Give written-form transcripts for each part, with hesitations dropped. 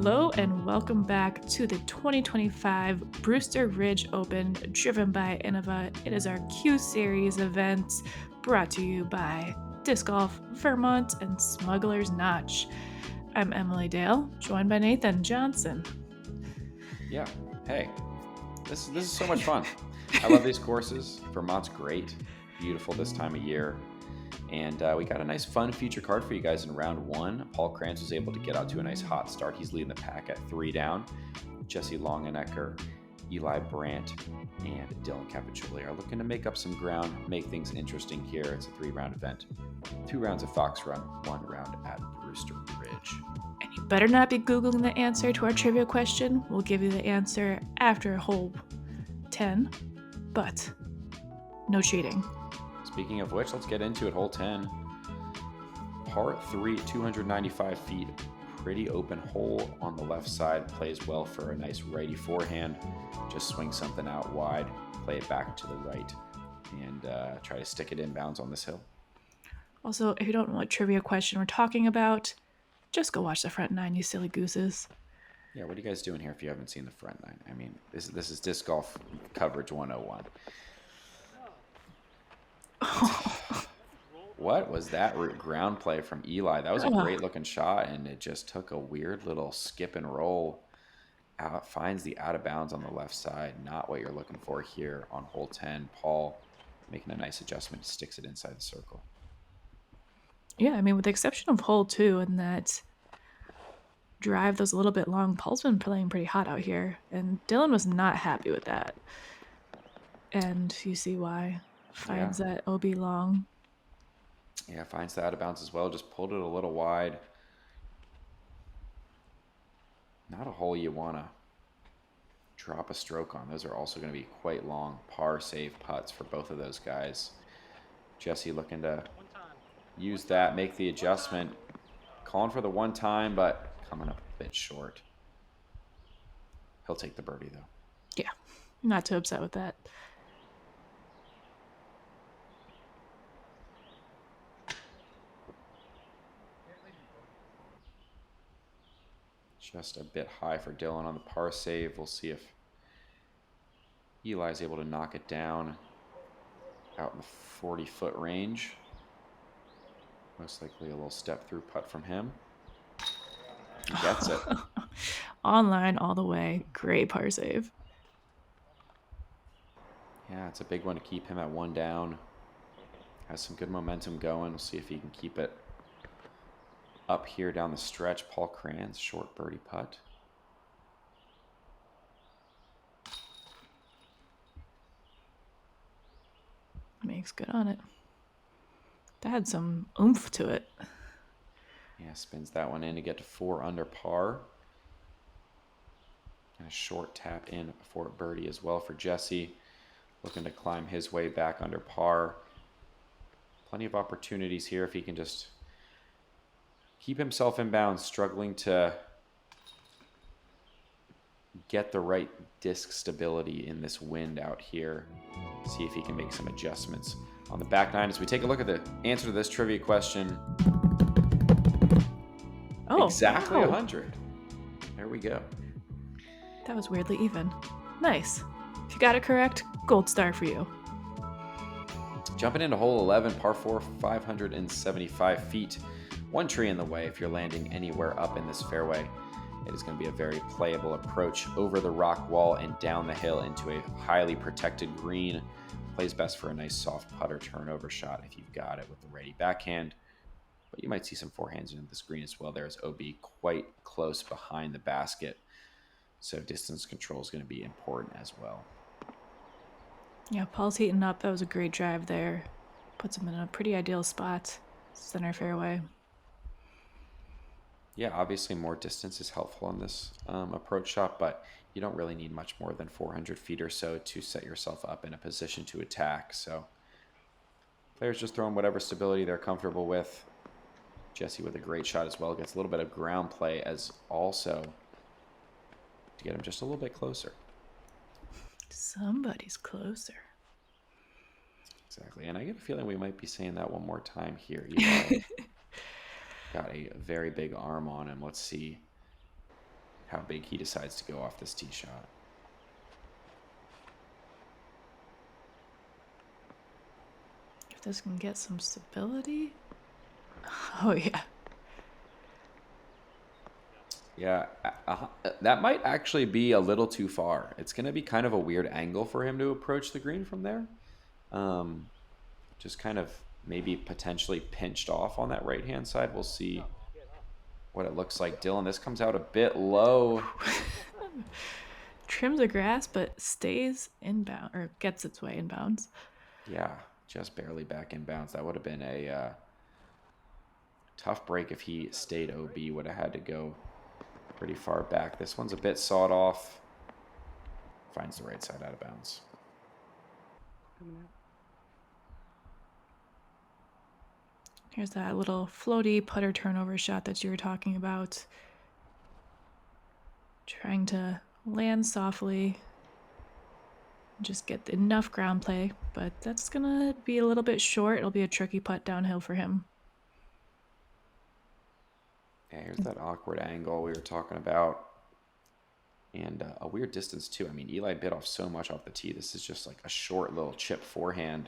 Hello and welcome back to the 2025 Brewster Ridge Open driven by Innova. It is our Q Series event brought to you by Disc Golf Vermont and Smugglers Notch. I'm Emily Dale, joined by Nathan Johnson. Yeah, hey, this is so much fun. I love these courses. Vermont's great, beautiful this time of year. And we got a nice fun feature card for you guys in round one. Paul Krans was able to get out to a nice hot start. He's leading the pack at 3 down. Jesse Longenecker, Eli Brandt, and Dylan Capaccioli are looking to make up some ground, make things interesting here. It's a 3-round event. 2 rounds at Fox Run, 1 round at Brewster Ridge. And you better not be Googling the answer to our trivia question. We'll give you the answer after hole 10, but no cheating. Speaking of which, let's get into it. Hole 10, par 3, 295 feet. Pretty open hole on the left side. Plays well for a nice righty forehand. Just swing something out wide, play it back to the right, and try to stick it inbounds on this hill. Also, if you don't know what trivia question we're talking about, just go watch the front 9, you silly gooses. Yeah, what are you guys doing here if you haven't seen the front 9? I mean, this is disc golf coverage 101. What was that ground play from Eli? That was a great looking shot, and it just took a weird little skip and roll out. Finds the out of bounds on the left side. Not what you're looking for here on hole 10. Paul making a nice adjustment, sticks it inside the circle. Yeah, I mean, with the exception of hole 2 and that drive that was a little bit long, Paul's been playing pretty hot out here, and Dylan was not happy with that. And you see why. Finds that OB long. Yeah, finds the out of bounds as well. Just pulled it a little wide. Not a hole you want to drop a stroke on. Those are also going to be quite long par save putts for both of those guys. Jesse looking to use that, make the adjustment. Calling for the 1 time, but coming up a bit short. He'll take the birdie, though. Yeah, not too upset with that. Just a bit high for Dylan on the par save. We'll see if Eli's able to knock it down out in the 40-foot range. Most likely a little step through putt from him. He gets it. Online all the way. Great par save. Yeah, it's a big one to keep him at 1 down. Has some good momentum going. We'll see if he can keep it up here down the stretch. Paul Krans, short birdie putt. Makes good on it. That had some oomph to it. Yeah, spins that one in to get to 4 under par. And a short tap in for birdie as well for Jesse. Looking to climb his way back under par. Plenty of opportunities here if he can just keep himself in bounds, struggling to get the right disc stability in this wind out here. See if he can make some adjustments on the back 9 as we take a look at the answer to this trivia question. Oh, exactly wow. 100. There we go. That was weirdly even. Nice. If you got it correct, gold star for you. Jumping into hole 11, par 4, 575 feet. 1 tree in the way if you're landing anywhere up in this fairway. It is going to be a very playable approach over the rock wall and down the hill into a highly protected green. Plays best for a nice soft putter turnover shot if you've got it with the righty backhand. But you might see some forehands into this green as well. There's OB quite close behind the basket. So distance control is going to be important as well. Yeah, Paul's heating up. That was a great drive there. Puts him in a pretty ideal spot. Center fairway. Yeah, obviously more distance is helpful on this approach shot, but you don't really need much more than 400 feet or so to set yourself up in a position to attack. So players just throwing whatever stability they're comfortable with. Jesse with a great shot as well. Gets a little bit of ground play as also to get him just a little bit closer. Somebody's closer. Exactly. And I get a feeling we might be saying that one more time here. Eli got a very big arm on him. Let's see how big he decides to go off this tee shot. If this can get some stability. Oh, yeah. Yeah, that might actually be a little too far. It's going to be kind of a weird angle for him to approach the green from there. Just kind of maybe potentially pinched off on that right-hand side. We'll see what it looks like. Dylan, this comes out a bit low. Trims the grass, but stays inbound, or gets its way inbounds. Yeah, just barely back inbounds. That would have been a tough break if he stayed OB. Would have had to go pretty far back. This one's a bit sawed off. Finds the right side out of bounds. Here's that little floaty putter turnover shot that you were talking about. Trying to land softly. Just get enough ground play, but that's gonna be a little bit short. It'll be a tricky putt downhill for him. Yeah, here's that awkward angle we were talking about. And a weird distance, too. I mean, Eli bit off so much off the tee. This is just like a short little chip forehand.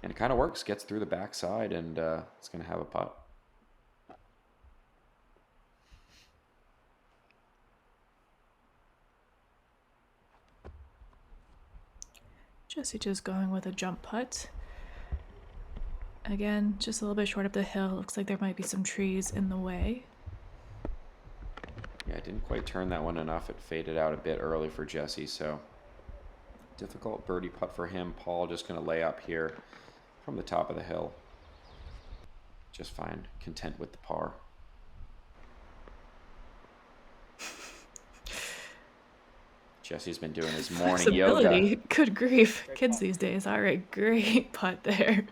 And it kind of works. Gets through the backside, and it's going to have a putt. Jesse just going with a jump putt. Again, just a little bit short up the hill. Looks like there might be some trees in the way. Yeah, I didn't quite turn that one enough. It faded out a bit early for Jesse, so difficult birdie putt for him. Paul just going to lay up here from the top of the hill. Just fine. Content with the par. Jesse's been doing his morning yoga. Good grief. Kids these days. All right, great putt there.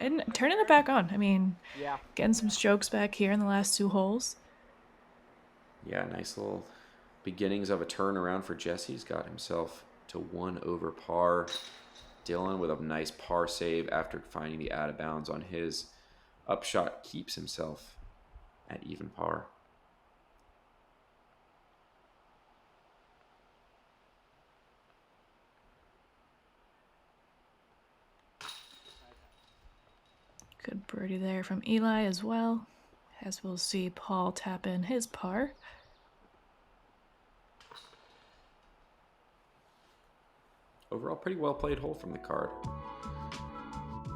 And turning it back on. I mean, getting some strokes back here in the last 2 holes. Yeah, nice little beginnings of a turnaround for Jesse. He's got himself to 1 over par. Dylan with a nice par save after finding the out of bounds on his upshot keeps himself at even par. Good birdie there from Eli as well, as we'll see Paul tap in his par. Overall, pretty well played hole from the card.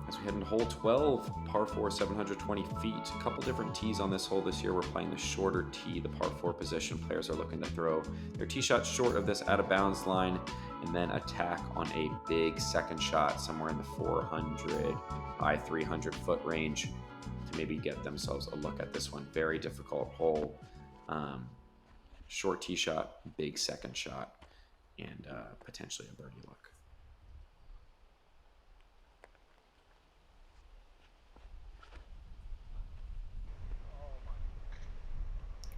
As we head into hole 12, par 4, 720 feet. A couple different tees on this hole this year. We're playing the shorter tee. The par 4 position players are looking to throw their tee shot short of this out of bounds line and then attack on a big second shot somewhere in the 400, high 300 foot range to maybe get themselves a look at this one. Very difficult hole. Short tee shot, big second shot, and potentially a birdie look.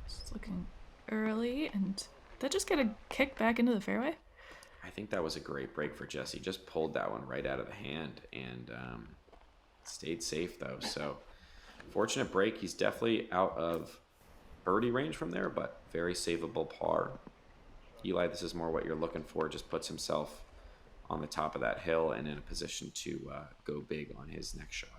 It's looking early, and did that just get a kick back into the fairway? I think that was a great break for Jesse. Just pulled that one right out of the hand and stayed safe, though. So, fortunate break. He's definitely out of birdie range from there, but very savable par. Eli, this is more what you're looking for. Just puts himself on the top of that hill and in a position to go big on his next shot.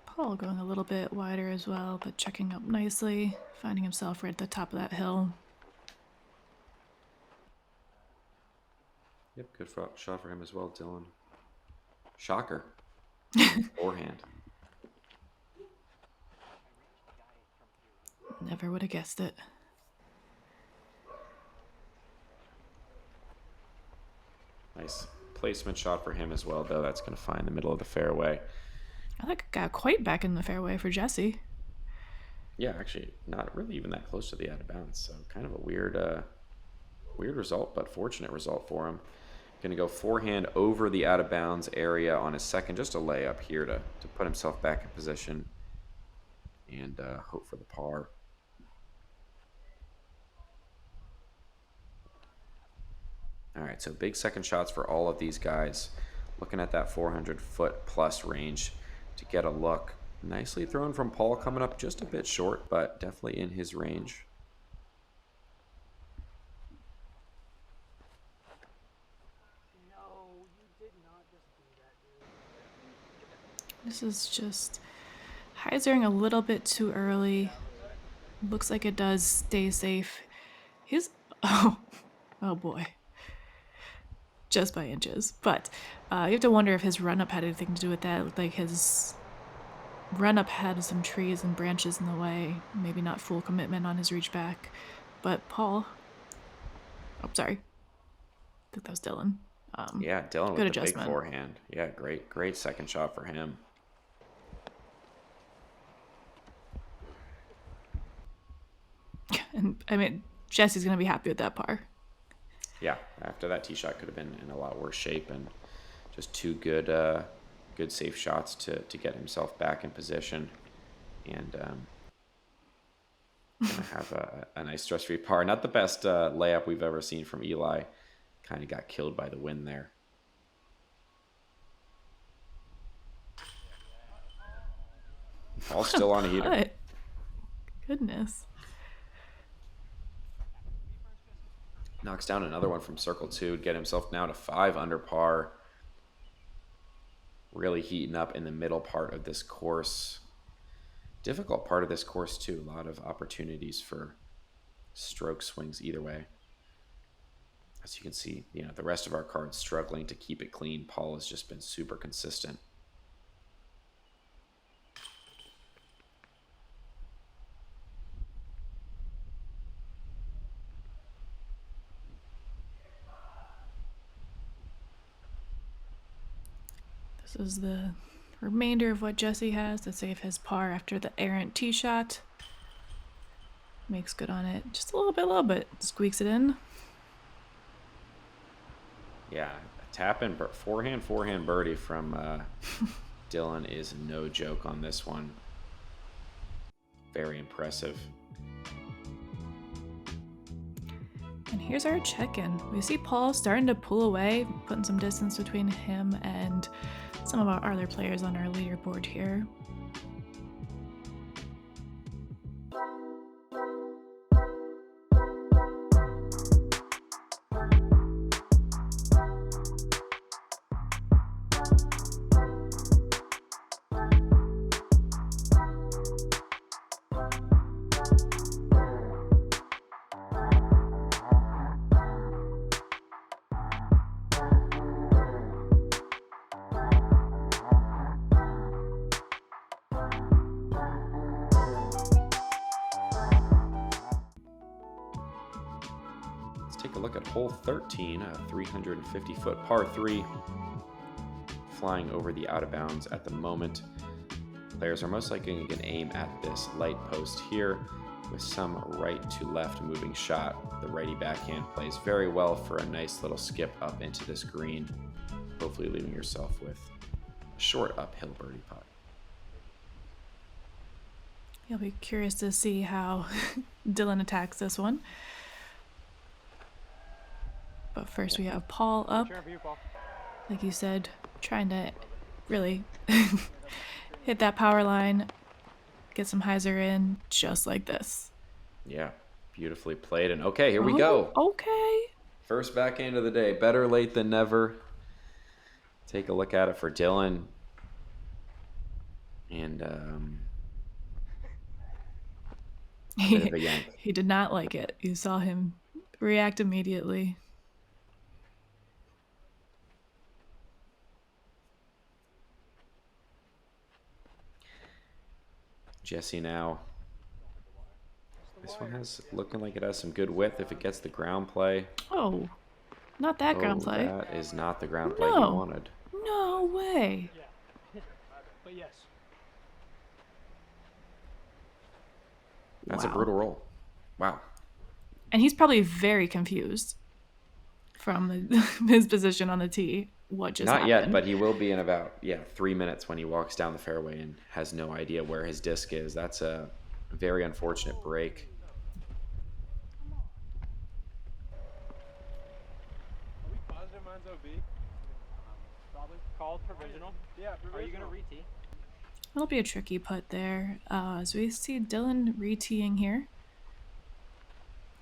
Paul going a little bit wider as well, but checking up nicely, finding himself right at the top of that hill. Yep, good shot for him as well, Dylan. Shocker. Forehand. Never would have guessed it. Nice placement shot for him as well, though. That's going to find the middle of the fairway. I think it got quite back in the fairway for Jesse. Yeah, actually, not really even that close to the out of bounds. So kind of a weird result, but fortunate result for him. Going to go forehand over the out of bounds area on his second, just a layup here to put himself back in position and hope for the par. All right, so big second shots for all of these guys. Looking at that 400-foot plus range to get a look. Nicely thrown from Paul, coming up just a bit short, but definitely in his range. This is just hyzering a little bit too early. Looks like it does stay safe. He's oh boy, just by inches. But you have to wonder if his run up had anything to do with that. It looked like his run up had some trees and branches in the way. Maybe not full commitment on his reach back. But Paul, oh sorry, I think that was Dylan. Yeah, Dylan good with the big adjustment. forehand. Yeah, great second shot for him. And I mean, Jesse's gonna be happy with that par. Yeah, after that tee shot could have been in a lot worse shape, and just two good safe shots to get himself back in position, and gonna have a nice stress-free par. Not the best layup we've ever seen from Eli. Kind of got killed by the wind there. Paul's still on a heater. What? Goodness. Knocks down another one from circle 2 to get himself now to 5 under par. Really heating up in the middle part of this course. Difficult part of this course too. A lot of opportunities for stroke swings either way. As you can see, the rest of our cards struggling to keep it clean. Paul has just been super consistent. This is the remainder of what Jesse has to save his par after the errant tee shot. Makes good on it. Just a little bit. Squeaks it in. Yeah, a tap in forehand birdie from Dylan is no joke on this one. Very impressive. And here's our check-in. We see Paul starting to pull away, putting some distance between him and some of our other players on our leaderboard here. Take a look at hole 13, a 350-foot par 3, flying over the out of bounds at the moment. Players are most likely going to aim at this light post here with some right to left moving shot. The righty backhand plays very well for a nice little skip up into this green, hopefully leaving yourself with a short uphill birdie putt. You'll be curious to see how Dylan attacks this one. But first we have Paul up, like you said, trying to really hit that power line, get some hyzer in, just like this. Yeah, beautifully played. And okay, here we go. Okay. First backhand of the day. Better late than never. Take a look at it for Dylan. And bit of a yank. He did not like it. You saw him react immediately. Jesse now. This one has looking like it has some good width if it gets the ground play. Oh, not that ground play. That is not the ground play No. he wanted. No way. But yes. That's a Wow. brutal roll. Wow. And he's probably very confused from his position on the tee. What just Not happened. yet, but he will be in about 3 minutes when he walks down the fairway and has no idea where his disc is. That's a very unfortunate break. Called provisional. Yeah, provisional. Are you gonna re-tee? It'll be a tricky putt there. As we see Dylan re-teeing here.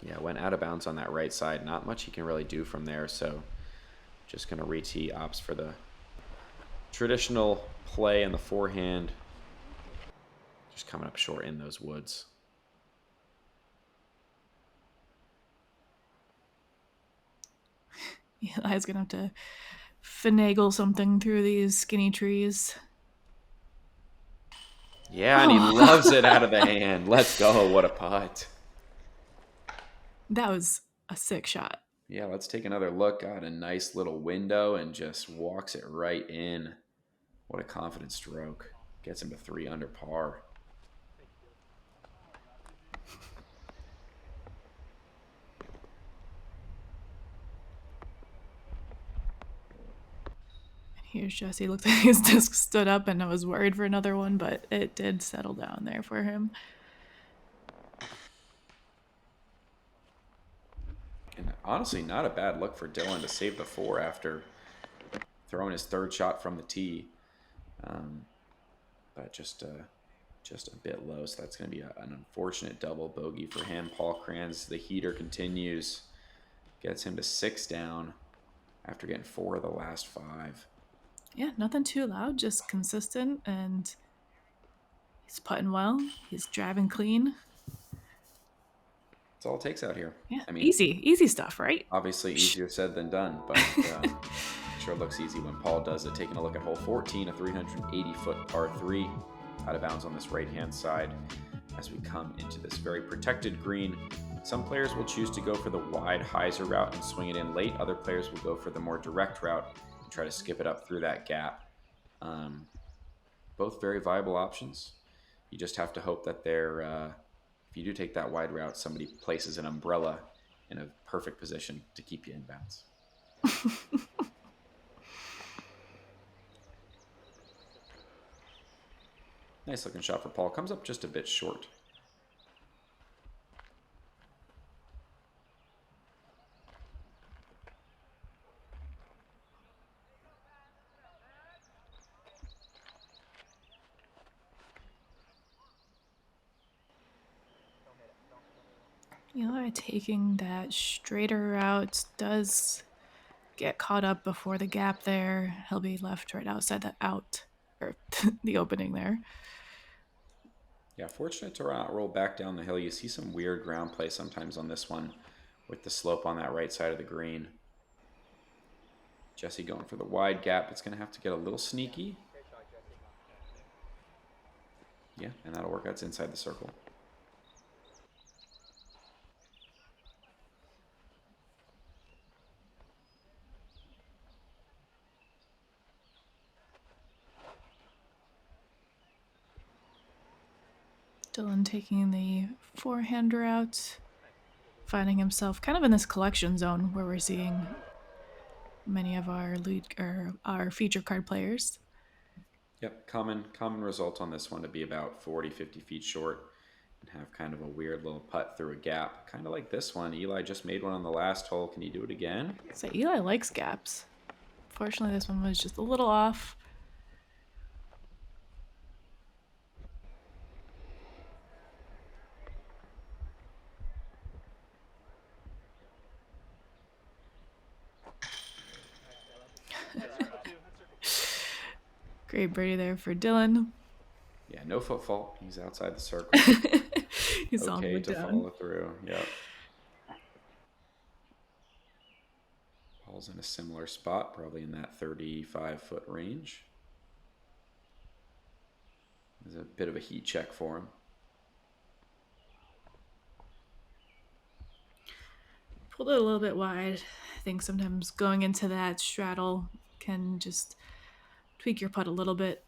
Yeah, went out of bounds on that right side. Not much he can really do from there, so just going to re-tee, opts for the traditional play and the forehand. Just coming up short in those woods. Eli's gonna have to finagle something through these skinny trees. Yeah, and he loves it out of the hand. Let's go. What a putt. That was a sick shot. Yeah, let's take another look. Got a nice little window and just walks it right in. What a confident stroke. Gets him to 3 under par. Here's Jesse. Looked like his disc stood up and I was worried for another one, but it did settle down there for him. And honestly, not a bad look for Dylan to save the 4 after throwing his 3rd shot from the tee. But just a bit low, so that's going to be an unfortunate double bogey for him. Paul Krans, the heater continues. Gets him to 6 down after getting 4 of the last 5. Yeah, nothing too loud, just consistent, and he's putting well. He's driving clean. That's all it takes out here. Yeah, I mean, easy stuff, right? Obviously easier said than done, but sure looks easy when Paul does it. Taking a look at hole 14, a 380-foot par 3, out of bounds on this right-hand side as we come into this very protected green. Some players will choose to go for the wide hyzer route and swing it in late. Other players will go for the more direct route and try to skip it up through that gap. Both very viable options. You just have to hope that they're, if you do take that wide route, somebody places an umbrella in a perfect position to keep you in bounds. Nice looking shot for Paul. Comes up just a bit short. Eli taking that straighter route does get caught up before the gap there. He'll be left right outside the opening there. Yeah, fortunate to not roll back down the hill. You see some weird ground play sometimes on this one with the slope on that right side of the green. Jesse going for the wide gap. It's going to have to get a little sneaky. Yeah, and that'll work. That's inside the circle. Dylan taking the forehand route, finding himself kind of in this collection zone where we're seeing many of our our feature card players. Yep, common result on this one to be about 40, 50 feet short and have kind of a weird little putt through a gap. Kind of like this one. Eli just made one on the last hole. Can he do it again? So Eli likes gaps. Fortunately, this one was just a little off. Great birdie there for Dylan. Yeah, no foot fault. He's outside the circle. He's okay to follow through. Yep. Paul's in a similar spot, probably in that 35-foot range. There's a bit of a heat check for him. Pulled it a little bit wide. I think sometimes going into that straddle can just tweak your putt a little bit.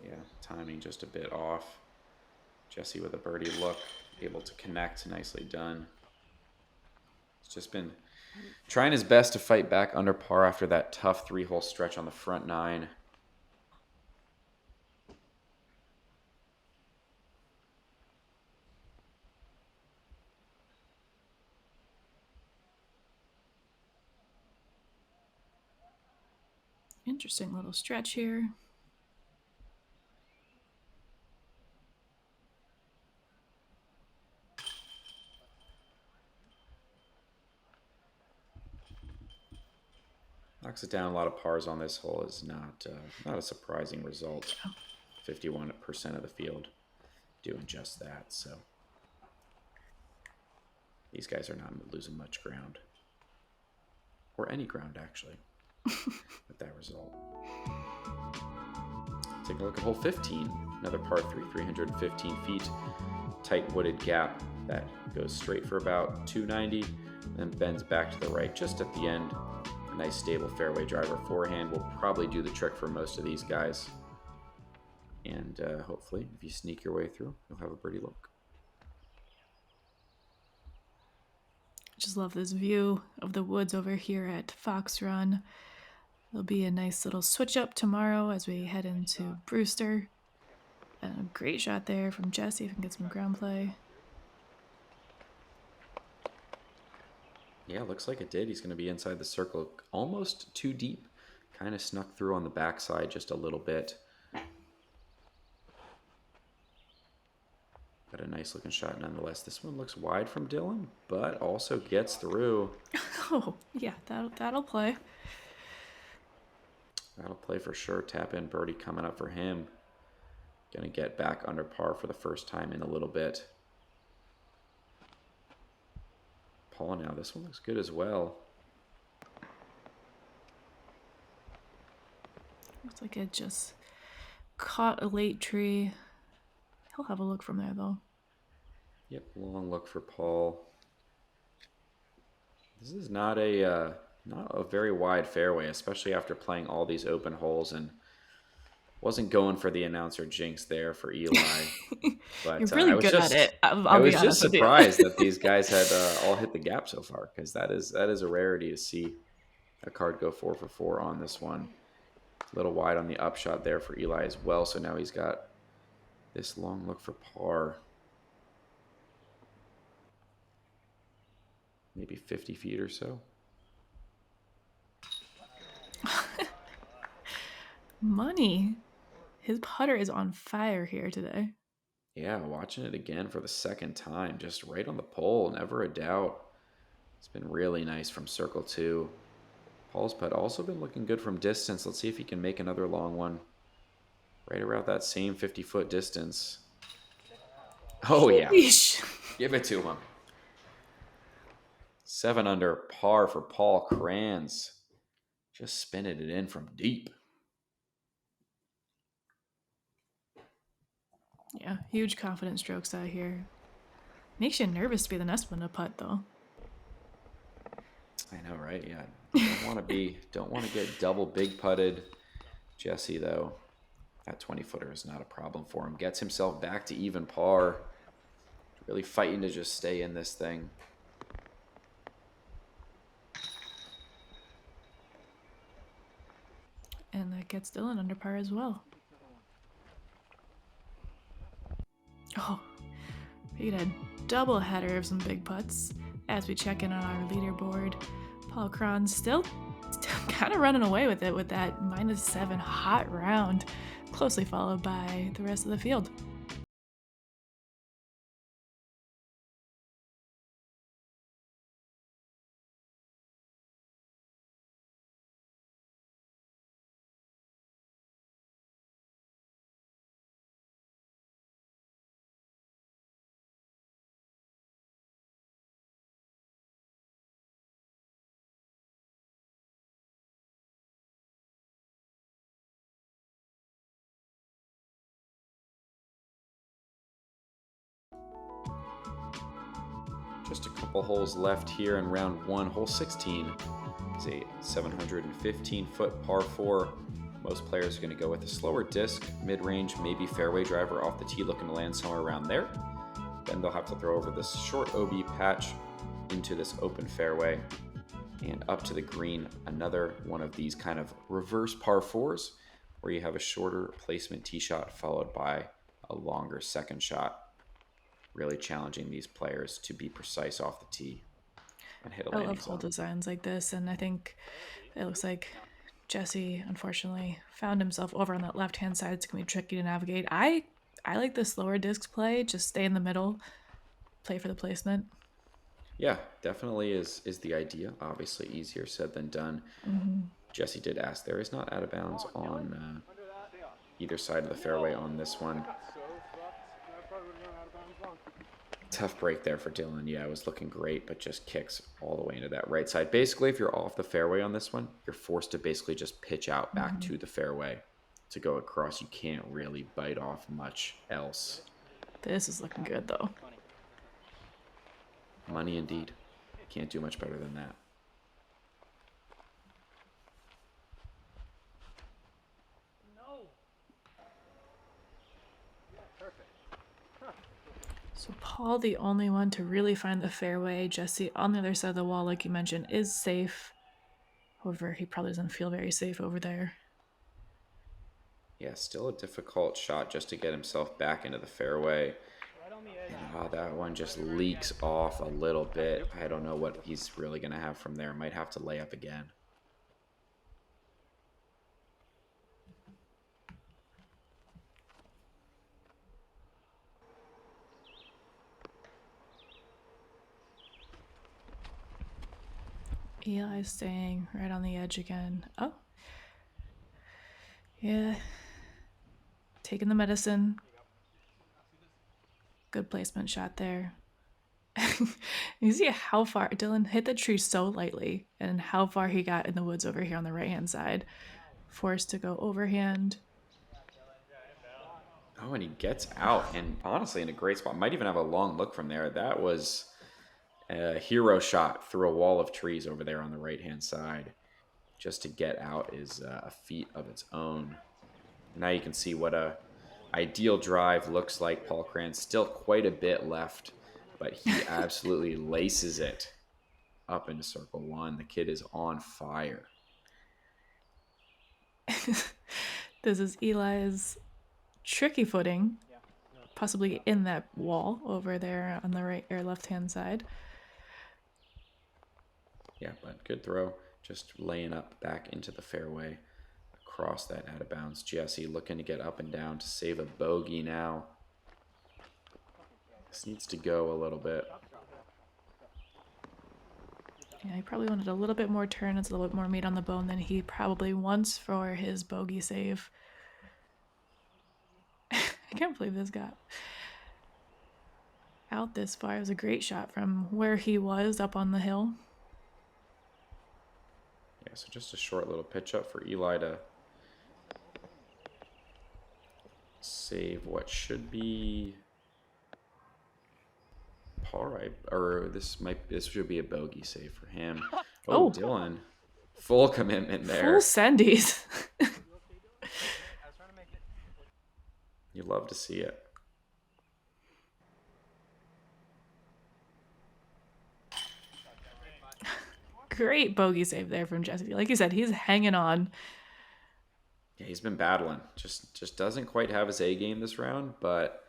Yeah, timing just a bit off. Jesse with a birdie look, able to connect. Nicely done. He's just been trying his best to fight back under par after that tough 3-hole stretch on the front 9. Interesting little stretch here. Knocks it down. A lot of pars on this hole is not a surprising result. 51% of the field doing just that. So these guys are not losing much ground, or any ground actually, with that result. Take a look at hole 15. Another par 3, 315 feet. Tight wooded gap that goes straight for about 290, and then bends back to the right just at the end. A nice stable fairway driver forehand will probably do the trick for most of these guys. And hopefully, if you sneak your way through, you'll have a birdie look. Just love this view of the woods over here at Fox Run. There'll be a nice little switch up tomorrow as we head into Brewster. And a great shot there from Jesse if we can get some ground play. Yeah, looks like it did. He's going to be inside the circle, almost too deep. Kind of snuck through on the backside just a little bit. Got a nice looking shot nonetheless. This one looks wide from Dylan, but also gets through. Oh, yeah, that'll play. That'll play for sure. Tap in birdie coming up for him. Gonna get back under par for the first time in a little bit. Paul now, this one looks good as well. Looks like it just caught a late tree. He'll have a look from there though. Yep, long look for Paul. This is not a very wide fairway, especially after playing all these open holes, and wasn't going for the announcer jinx there for Eli. But You're really good at it. I was just surprised that these guys had all hit the gap so far, because that is a rarity to see a card go 4 for 4 on this one. A little wide on the upshot there for Eli as well, so now he's got this long look for par. Maybe 50 feet or so. Money. His putter is on fire here today. Yeah, watching it again for the second time. Just right on the pole, never a doubt. It's been really nice from circle 2. Paul's putt also been looking good from distance. Let's see if he can make another long one. Right around that same 50-foot distance. Oh, yeah. Give it to him. 7 under par for Paul Krans. Just spinning it in from deep. Yeah, huge confidence strokes out here. Makes you nervous to be the next one to putt, though. I know, right? Yeah. Don't want to get double big putted. Jesse, though, that 20-footer is not a problem for him. Gets himself back to even par. Really fighting to just stay in this thing. And that gets Dylan under par as well. Oh, we get a double header of some big putts as we check in on our leaderboard. Paul Krans still kind of running away with it with that -7 hot round, closely followed by the rest of the field. Just a couple holes left here in round 1. Hole 16 is a 715-foot par 4. Most players are going to go with a slower disc, mid-range, maybe fairway driver off the tee, looking to land somewhere around there. Then they'll have to throw over this short OB patch into this open fairway and up to the green. Another one of these kind of reverse par 4s where you have a shorter placement tee shot followed by a longer second shot. Really challenging these players to be precise off the tee and hit a landing I love hole zone. designs like this, and I think it looks like Jesse, unfortunately, found himself over on that left-hand side. It's going to be tricky to navigate. I like the slower discs play. Just stay in the middle, play for the placement. Yeah, definitely is the idea. Obviously, easier said than done. Jesse did ask. There is not out of bounds on either side of the fairway on this one. Tough break there for Dylan. Yeah, it was looking great, but just kicks all the way into that right side. Basically, if you're off the fairway on this one, you're forced to basically just pitch out back to the fairway to go across. You can't really bite off much else. This is looking good, though. Money indeed. Can't do much better than that. So Paul, the only one to really find the fairway. Jesse, on the other side of the wall, like you mentioned, is safe. However, he probably doesn't feel very safe over there. Yeah, still a difficult shot just to get himself back into the fairway. And that one just leaks off a little bit. I don't know what he's really going to have from there. Might have to lay up again. Eli's staying right on the edge again. Oh. Yeah. Taking the medicine. Good placement shot there. You see how far Dylan hit the tree so lightly and how far he got in the woods over here on the right-hand side. Forced to go overhand. Oh, and he gets out, and honestly in a great spot. Might even have a long look from there. That was a hero shot through a wall of trees over there on the right-hand side. Just to get out is a feat of its own. Now you can see what a ideal drive looks like. Paul Krans still quite a bit left, but he absolutely laces it up into circle one. The kid is on fire. This is Eli's tricky footing, possibly in that wall over there on the right or left-hand side. Yeah, but good throw. Just laying up back into the fairway across that out of bounds. Jesse looking to get up and down to save a bogey now. This needs to go a little bit. Yeah, he probably wanted a little bit more turn. It's a little bit more meat on the bone than he probably wants for his bogey save. I can't believe this got out this far. It was a great shot from where he was up on the hill. Yeah, so just a short little pitch up for Eli to save what should be par, or this should be a bogey save for him. Oh, Dylan, full commitment there. Full sendies. You love to see it. Great bogey save there from Jesse. Like you said, he's hanging on. Yeah, he's been battling. Just doesn't quite have his A game this round, but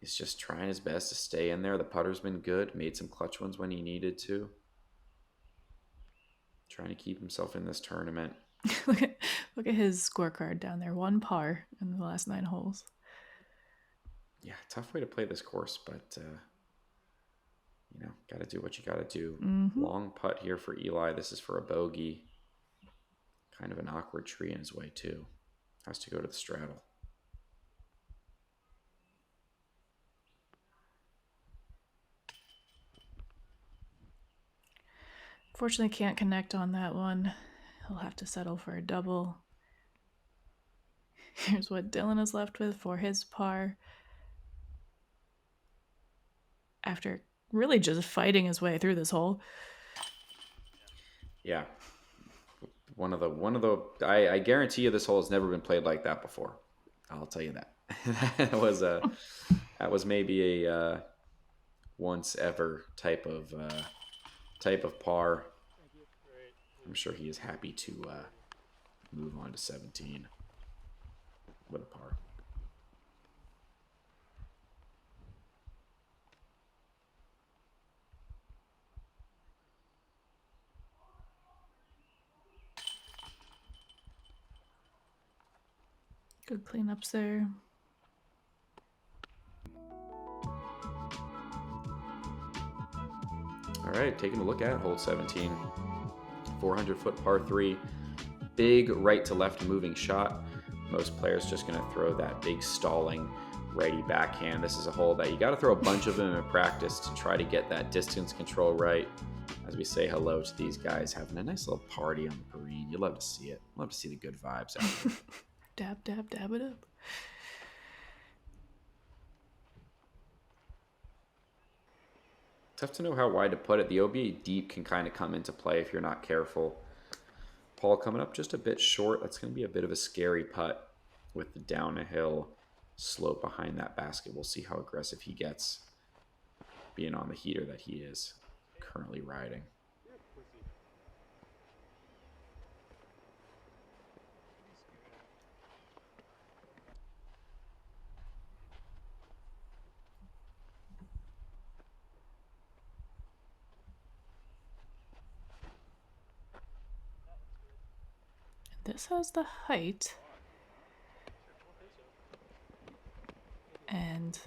he's just trying his best to stay in there. The putter's been good. Made some clutch ones when he needed to. Trying to keep himself in this tournament. Look at his scorecard down there. 1 par in the last 9 holes. Yeah, tough way to play this course, but you know, got to do what you got to do. Long putt here for Eli. This is for a bogey. Kind of an awkward tree in his way too. Has to go to the straddle. Fortunately, can't connect on that one. He'll have to settle for a double. Here's what Dylan is left with for his par. After really just fighting his way through this hole. Yeah. I guarantee you this hole has never been played like that before. I'll tell you that. that was maybe a once ever type of par. I'm sure he is happy to move on to 17 with a par. Good cleanups there. All right, taking a look at hole 17. 400-foot par 3. Big right to left moving shot. Most players just going to throw that big stalling righty backhand. This is a hole that you got to throw a bunch of them in practice to try to get that distance control right. As we say hello to these guys having a nice little party on the green. You love to see it. Love to see the good vibes out there. Dab, dab, dab it up. Tough to know how wide to put it. The OBA deep can kind of come into play if you're not careful. Paul coming up just a bit short. That's going to be a bit of a scary putt with the downhill slope behind that basket. We'll see how aggressive he gets being on the heater that he is currently riding. This has the height. And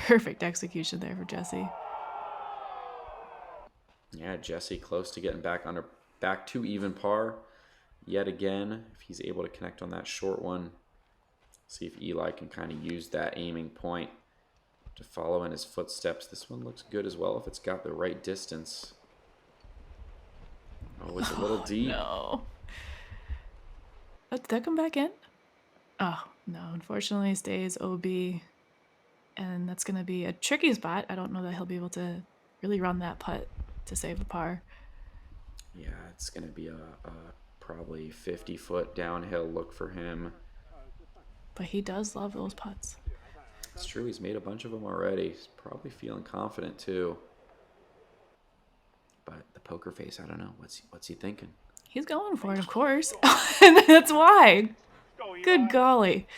perfect execution there for Jesse. Yeah, Jesse close to getting back to even par yet again. If he's able to connect on that short one, see if Eli can kind of use that aiming point to follow in his footsteps. This one looks good as well if it's got the right distance. Oh, it's a little deep. No. Oh, did that come back in? Oh, no. Unfortunately, it stays OB. And that's going to be a tricky spot. I don't know that he'll be able to really run that putt to save a par. Yeah, it's going to be a probably 50-foot downhill look for him. But he does love those putts. It's true. He's made a bunch of them already. He's probably feeling confident, too. But the poker face, I don't know. What's he thinking? He's going for it, of course. And that's why. Good golly.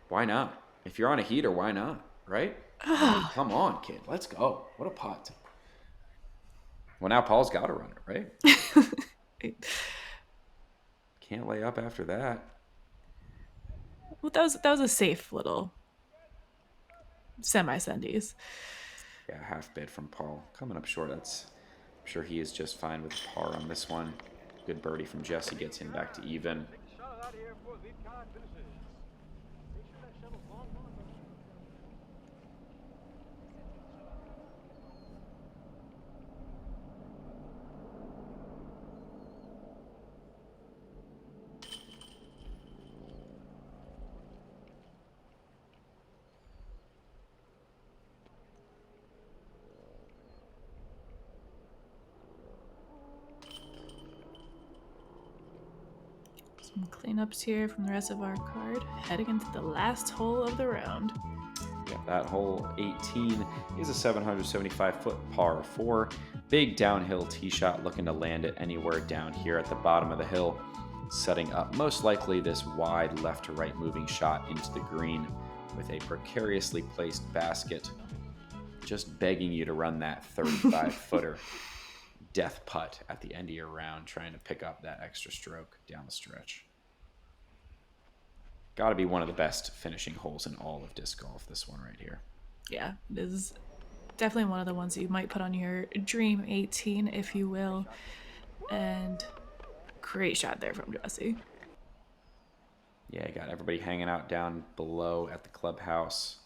Why not? If you're on a heater, why not? Right? I mean, come on, kid. Let's go. What a putt. Well, now Paul's got to run it, right? Can't lay up after that. Well, that was a safe little semi-sendies. Yeah, half bid from Paul. Coming up short. I'm sure he is just fine with par on this one. Good birdie from Jesse gets him back to even. Some cleanups here from the rest of our card. Heading into the last hole of the round. Yeah, that hole 18 is a 775-foot par 4. Big downhill tee shot, looking to land it anywhere down here at the bottom of the hill. Setting up most likely this wide left to right moving shot into the green with a precariously placed basket. Just begging you to run that 35-footer death putt at the end of your round, trying to pick up that extra stroke down the stretch. Got to be one of the best finishing holes in all of disc golf, this one right here. Yeah, it is definitely one of the ones that you might put on your dream 18, if you will. And great shot there from Jesse. Yeah, you got everybody hanging out down below at the clubhouse,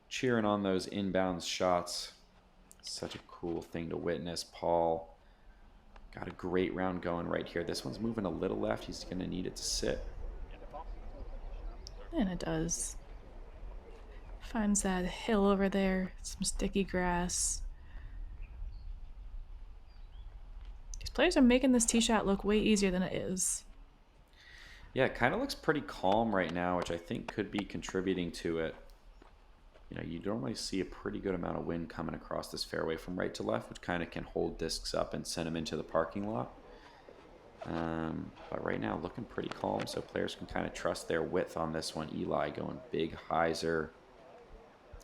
cheering on those inbounds shots. Such a cool thing to witness. Paul got a great round going right here. This one's moving a little left. He's going to need it to sit. And it does. Finds that hill over there, some sticky grass. These players are making this tee shot look way easier than it is. Yeah, it kind of looks pretty calm right now, which I think could be contributing to it. You know, you normally see a pretty good amount of wind coming across this fairway from right to left, which kind of can hold discs up and send them into the parking lot. But right now, looking pretty calm, so players can kind of trust their width on this one. Eli going big hyzer.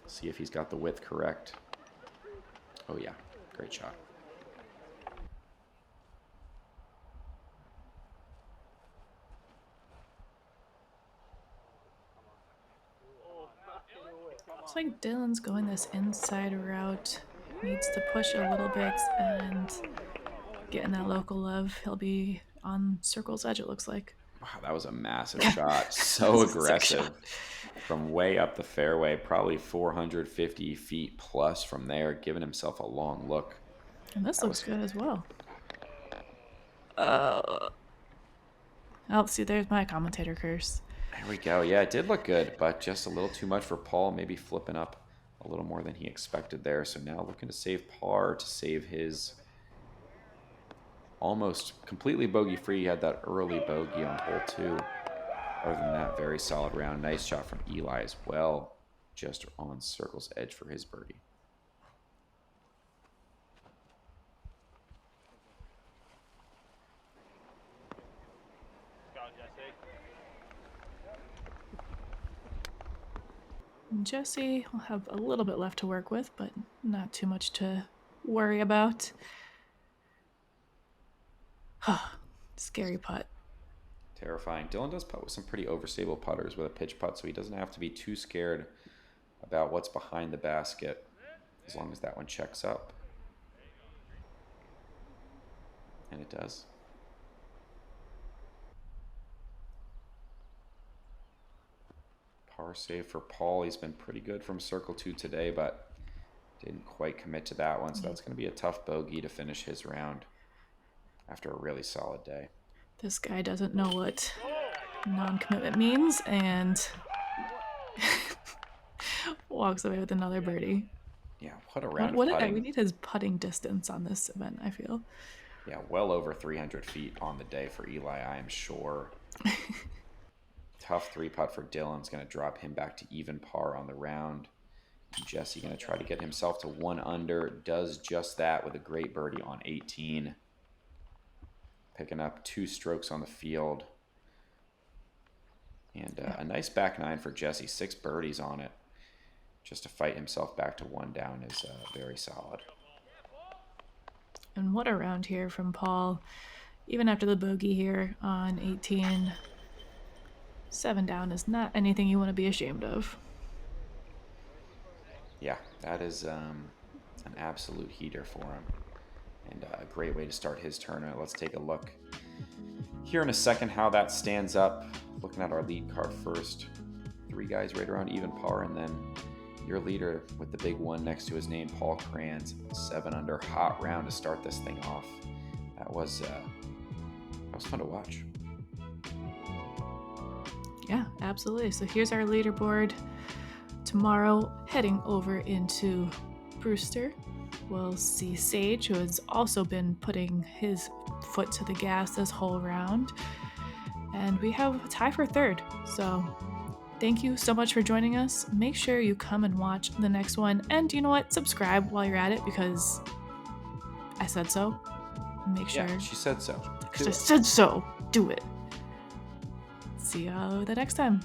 See if he's got the width correct. Oh yeah, great shot. Looks like Dylan's going this inside route. Needs to push a little bit and get in that local love. He'll be on circle's edge, it looks like. Wow, that was a massive shot. So aggressive. From way up the fairway, probably 450 feet plus from there, giving himself a long look. And this looks good as well. See, there's my commentator curse. There we go. Yeah, it did look good, but just a little too much for Paul. Maybe flipping up a little more than he expected there. So now looking to save par to save his almost completely bogey-free. He had that early bogey on hole 2. Other than that, very solid round. Nice shot from Eli as well. Just on circle's edge for his birdie. Jesse will have a little bit left to work with, but not too much to worry about. Scary putt. Terrifying. Dylan does putt with some pretty overstable putters with a pitch putt, so he doesn't have to be too scared about what's behind the basket as long as that one checks up. And it does. Par save for Paul. He's been pretty good from circle 2 today, but didn't quite commit to that one, so that's going to be a tough bogey to finish his round after a really solid day. This guy doesn't know what non-commitment means and walks away with another birdie. Yeah, what a round of putting. We need his putting distance on this event, I feel. Yeah, well over 300 feet on the day for Eli, I am sure. Tough 3-putt for Dylan's going to drop him back to even par on the round. Jesse going to try to get himself to 1 under. Does just that with a great birdie on 18. Picking up 2 strokes on the field. And a nice back 9 for Jesse. 6 birdies on it. Just to fight himself back to 1 down is very solid. And what a round here from Paul. Even after the bogey here on 18, 7 down is not anything you want to be ashamed of. Yeah, that is an absolute heater for him. And a great way to start his tournament. Let's take a look here in a second how that stands up. Looking at our lead card first. 3 guys right around even par, and then your leader with the big 1 next to his name, Paul Krans, 7 under. Hot round to start this thing off. That was fun to watch. Yeah, absolutely. So here's our leaderboard. Tomorrow, heading over into Brewster, we'll see Sage, who has also been putting his foot to the gas this whole round. And we have a tie for 3rd. So thank you so much for joining us. Make sure you come and watch the next one. And you know what? Subscribe while you're at it, because I said so. Make sure. Yeah, she said so. I said so. Do it. See you the next time.